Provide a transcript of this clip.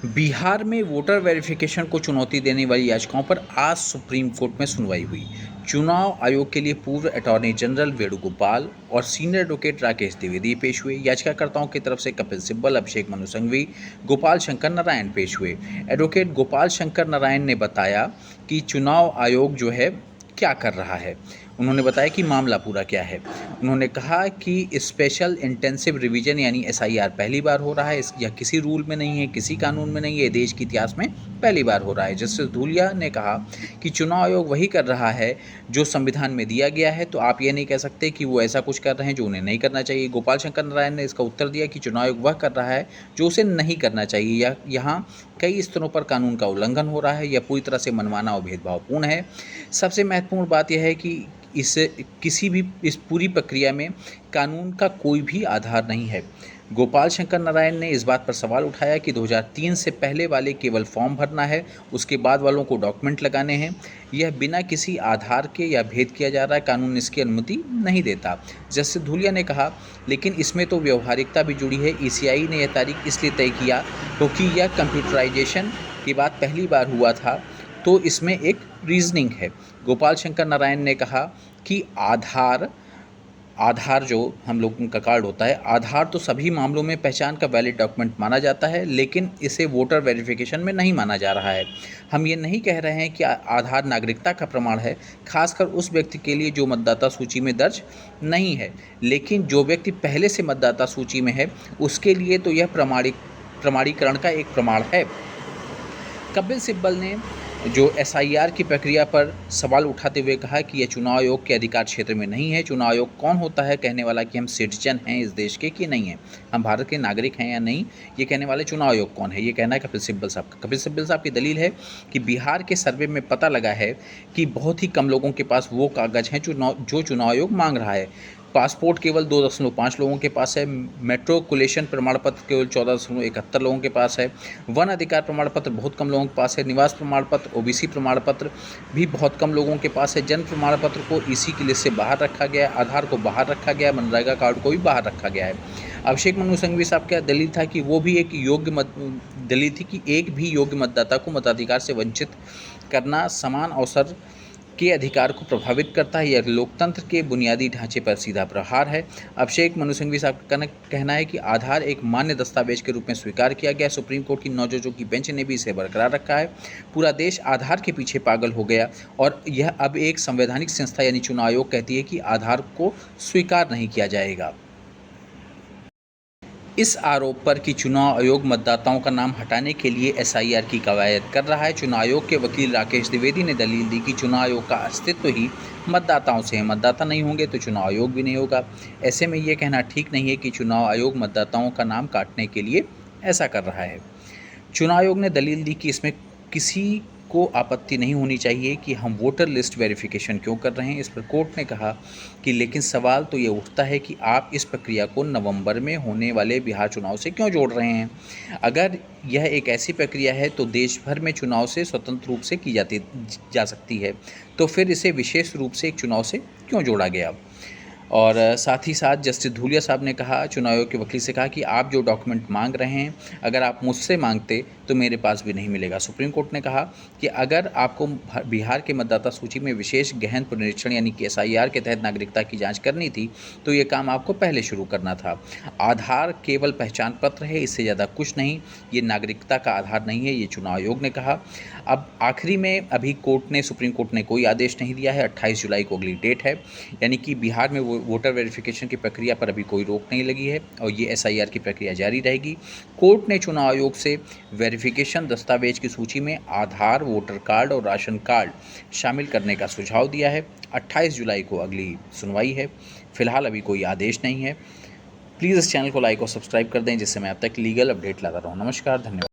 बिहार में voter verification को चुनौती देने वाली याचिकाओं पर आज सुप्रीम कोर्ट में सुनवाई हुई। चुनाव आयोग के लिए पूर्व अटॉर्नी जनरल वेणुगोपाल और सीनियर एडवोकेट राकेश द्विवेदी पेश हुए। याचिकाकर्ताओं की तरफ से कपिल सिब्बल, अभिषेक मनु सिंघवी, गोपाल शंकर नारायण पेश हुए। एडवोकेट गोपाल शंकर नारायण ने बताया कि चुनाव आयोग जो है क्या कर रहा है। उन्होंने बताया कि मामला पूरा क्या है। उन्होंने कहा कि स्पेशल इंटेंसिव रिवीजन यानी एसआईआर पहली बार हो रहा है। यह किसी रूल में नहीं है, किसी कानून में नहीं है, देश के इतिहास में पहली बार हो रहा है। जस्टिस धूलिया ने कहा कि चुनाव आयोग वही कर रहा है जो संविधान में दिया गया है, तो आप ये नहीं कह सकते कि वो ऐसा कुछ कर रहे हैं जो उन्हें नहीं करना चाहिए। गोपाल शंकर नारायण ने इसका उत्तर दिया कि चुनाव आयोग वह कर रहा है जो उसे नहीं करना चाहिए। यहाँ कई स्तरों पर कानून का उल्लंघन हो रहा है। यह पूरी तरह से मनमाना और भेदभावपूर्ण है। सबसे महत्वपूर्ण बात यह है कि इस पूरी प्रक्रिया में कानून का कोई भी आधार नहीं है। गोपाल शंकर नारायण ने इस बात पर सवाल उठाया कि 2003 से पहले वाले केवल फॉर्म भरना है, उसके बाद वालों को डॉक्यूमेंट लगाने हैं। यह बिना किसी आधार के या भेद किया जा रहा है, कानून इसकी अनुमति नहीं देता। जस्टिस धूलिया ने कहा, लेकिन इसमें तो व्यवहारिकता भी जुड़ी है। ईसीआई ने यह तारीख इसलिए तय किया क्योंकि यह कंप्यूटराइजेशन की बात पहली बार हुआ था, तो इसमें एक रीजनिंग है। गोपाल शंकर नारायण ने कहा कि आधार जो हम लोगों का कार्ड होता है, आधार तो सभी मामलों में पहचान का वैलिड डॉक्यूमेंट माना जाता है, लेकिन इसे वोटर वेरिफिकेशन में नहीं माना जा रहा है। हम ये नहीं कह रहे हैं कि आधार नागरिकता का प्रमाण है, खासकर उस व्यक्ति के लिए जो मतदाता सूची में दर्ज नहीं है, लेकिन जो व्यक्ति पहले से मतदाता सूची में है उसके लिए तो यह प्रमाणीकरण का एक प्रमाण है। कपिल सिब्बल ने जो एसआईआर की प्रक्रिया पर सवाल उठाते हुए कहा कि यह चुनाव आयोग के अधिकार क्षेत्र में नहीं है। चुनाव आयोग कौन होता है कहने वाला कि हम सिटीजन हैं इस देश के कि नहीं हैं, हम भारत के नागरिक हैं या नहीं, ये कहने वाले चुनाव आयोग कौन है, ये कहना है कपिल सिब्बल साहब का। कपिल सिब्बल साहब की दलील है कि बिहार के सर्वे में पता लगा है कि बहुत ही कम लोगों के पास वो कागज़ हैं जो चुनाव आयोग मांग रहा है। पासपोर्ट केवल 2.5 लोगों के पास है, मेट्रिकुलेशन प्रमाण पत्र केवल 14.71 लोगों के पास है, वन अधिकार प्रमाण पत्र बहुत कम लोगों के पास है, निवास प्रमाण पत्र, ओबीसी प्रमाण पत्र भी बहुत कम लोगों के पास है, जन्म प्रमाण पत्र को ईसी की लिस्ट से बाहर रखा गया है, आधार को बाहर रखा गया है, मनरेगा कार्ड को भी बाहर रखा गया है। अभिषेक मनु सिंघवी साहब का दलील था कि वो भी एक दलील थी कि एक भी योग्य मतदाता को मताधिकार से वंचित करना समान अवसर के अधिकार को प्रभावित करता है। यह लोकतंत्र के बुनियादी ढांचे पर सीधा प्रहार है। अभिषेक मनु सिंघवी साहब का कहना है कि आधार एक मान्य दस्तावेज के रूप में स्वीकार किया गया। सुप्रीम कोर्ट की 9 जजों की बेंच ने भी इसे बरकरार रखा है। पूरा देश आधार के पीछे पागल हो गया और यह अब एक संवैधानिक संस्था यानी चुनाव आयोग कहती है कि आधार को स्वीकार नहीं किया जाएगा। इस आरोप पर कि चुनाव आयोग मतदाताओं का नाम हटाने के लिए एसआईआर की कवायद कर रहा है, चुनाव आयोग के वकील राकेश द्विवेदी ने दलील दी कि चुनाव आयोग का अस्तित्व ही मतदाताओं से है। मतदाता नहीं होंगे तो चुनाव आयोग भी नहीं होगा। ऐसे में ये कहना ठीक नहीं है कि चुनाव आयोग मतदाताओं का नाम काटने के लिए ऐसा कर रहा है। चुनाव आयोग ने दलील दी कि इसमें किसी को आपत्ति नहीं होनी चाहिए कि हम वोटर लिस्ट वेरिफिकेशन क्यों कर रहे हैं। इस पर कोर्ट ने कहा कि लेकिन सवाल तो ये उठता है कि आप इस प्रक्रिया को नवंबर में होने वाले बिहार चुनाव से क्यों जोड़ रहे हैं। अगर यह एक ऐसी प्रक्रिया है तो देश भर में चुनाव से स्वतंत्र रूप से की जा सकती है, तो फिर इसे विशेष रूप से एक चुनाव से क्यों जोड़ा गया। और साथ ही साथ जस्टिस धूलिया साहब ने कहा, चुनाव आयोग के वकील से कहा कि आप जो डॉक्यूमेंट मांग रहे हैं अगर आप मुझसे मांगते तो मेरे पास भी नहीं मिलेगा। सुप्रीम कोर्ट ने कहा कि अगर आपको बिहार के मतदाता सूची में विशेष गहन पुनरीक्षण यानी कि एसआईआर के तहत नागरिकता की जांच करनी थी तो ये काम आपको पहले शुरू करना था। आधार केवल पहचान पत्र है, इससे ज़्यादा कुछ नहीं, ये नागरिकता का आधार नहीं है, ये चुनाव आयोग ने कहा। अब आखिरी में अभी सुप्रीम कोर्ट ने कोई आदेश नहीं दिया है। 28 जुलाई को अगली डेट है, यानी कि बिहार में वोटर वेरिफिकेशन की प्रक्रिया पर अभी कोई रोक नहीं लगी है और ये एसआईआर की प्रक्रिया जारी रहेगी। कोर्ट ने चुनाव आयोग से वेरिफिकेशन दस्तावेज की सूची में आधार, वोटर कार्ड और राशन कार्ड शामिल करने का सुझाव दिया है। 28 जुलाई को अगली सुनवाई है। फिलहाल अभी कोई आदेश नहीं है। प्लीज़ इस चैनल को लाइक और सब्सक्राइब कर दें जिससे मैं अब तक लीगल अपडेट लाता रहूँ। नमस्कार, धन्यवाद।